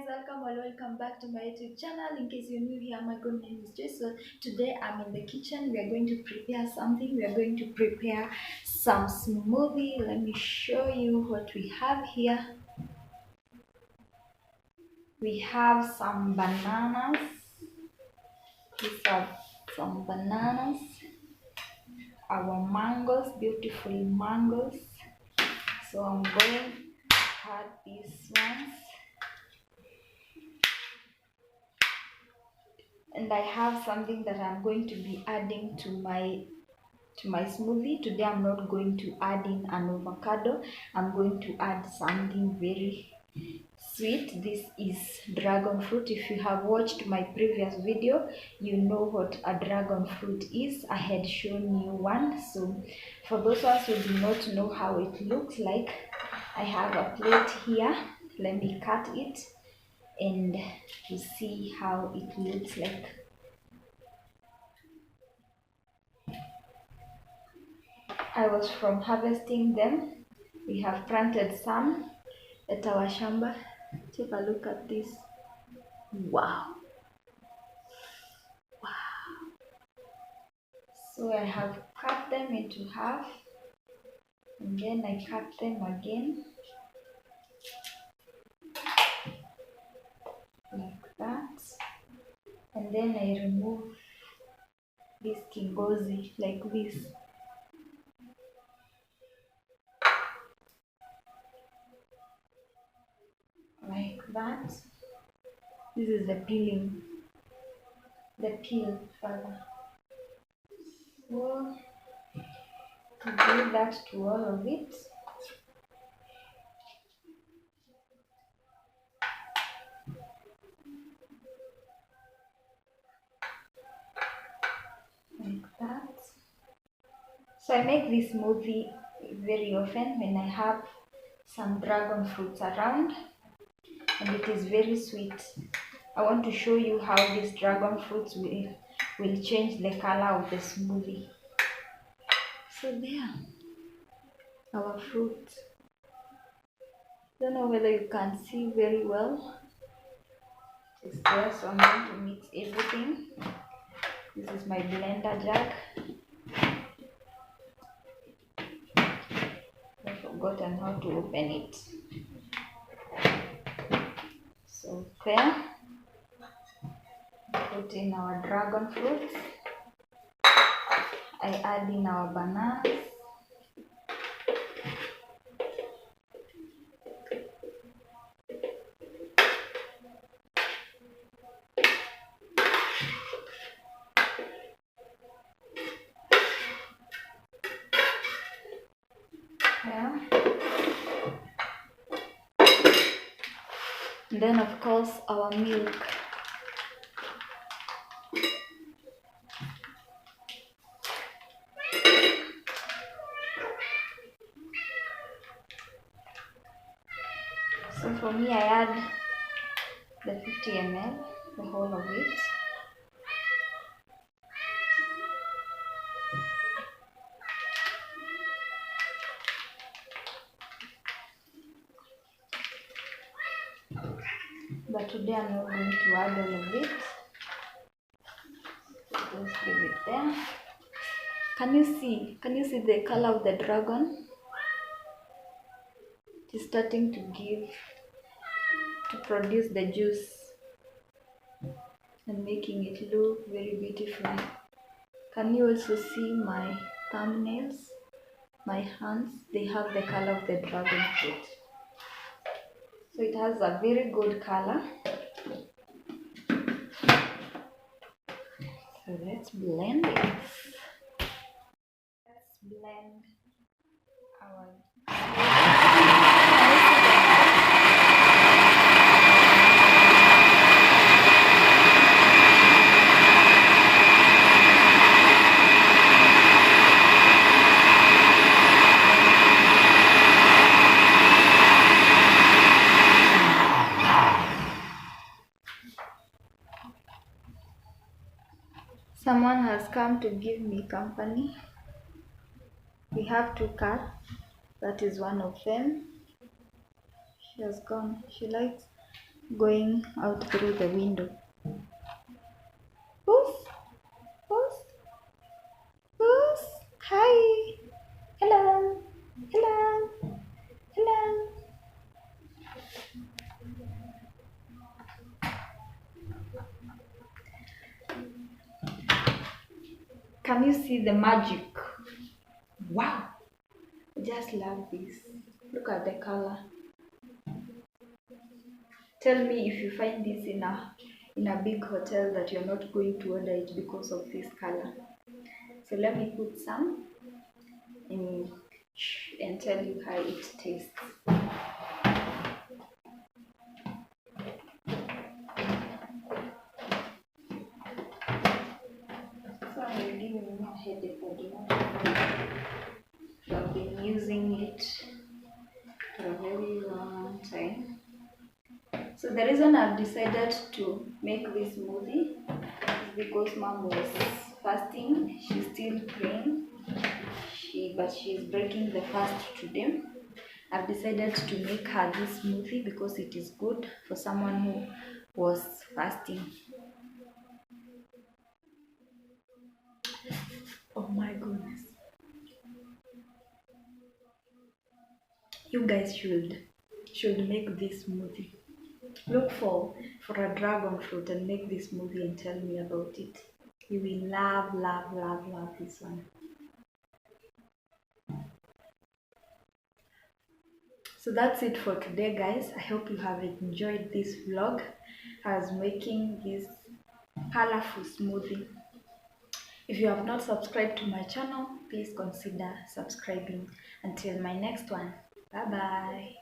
welcome or welcome back to my YouTube channel. In case you're new here, my good name is Jess. So today I'm in the kitchen. We are going to prepare something. We are going to prepare some smoothie. Let me show you what we have here. We have some bananas. These are some bananas. Our mangoes, beautiful mangoes. So I'm going to cut these ones. And I have something that I'm going to be adding to my smoothie. Today I'm not going to add in an avocado. I'm going to add something very sweet. This is dragon fruit. If you have watched my previous video, you know what a dragon fruit is. I had shown you one. So for those ones who do not know how it looks like, I have a plate here. Let me cut it and you see how it looks like. I was from harvesting them. We have planted some at our shamba. Take a look at this. Wow. Wow. So I have cut them into half and then I cut them again like that. And then I remove this kingozi like this. Like that. This is the peeling. The peel further. So to do that to all of it. Like that. So I make this smoothie very often when I have some dragon fruits around and it is very sweet. I want to show you how these dragon fruits will change the color of the smoothie. So there, our fruit. Don't know whether you can see very well. It's there, so I'm going to mix everything. This is my blender jug. I've forgotten how to open it. So there, put in our dragon fruits. I add in our bananas. Yeah. And then of course our milk. So for me I add the 50 ml, the whole of it. But today I'm not going to add all of it. Just leave it there. Can you see the color of the dragon? It is starting to produce the juice and making it look very beautiful. Can you also see my thumbnails? My hands, they have the color of the dragon fruit. So it has a very good color. So let's blend it. Let's blend our Someone has come to give me company. We have 2 cats. That is one of them. She has gone. She likes going out through the window. Who's? Who's? Who's? Hi. Hello. Hello. Hello. Can you see the magic? Wow. I just love this. Look at the color. Tell me if you find this in a big hotel that you're not going to order it because of this color. So let me put some in and tell you how it tastes. So I'm giving me a headache. I do not know. I've been using it for a very long time. So the reason I've decided to make this smoothie is because mom was fasting. She's still praying, but she's breaking the fast today. I've decided to make her this smoothie because it is good for someone who was fasting. Oh my goodness. You guys should make this smoothie. Look for a dragon fruit and make this smoothie and tell me about it. You will love this one. So that's it for today, guys. I hope you have enjoyed this vlog. I was making this colorful smoothie. If you have not subscribed to my channel, please consider subscribing. Until my next one, bye bye.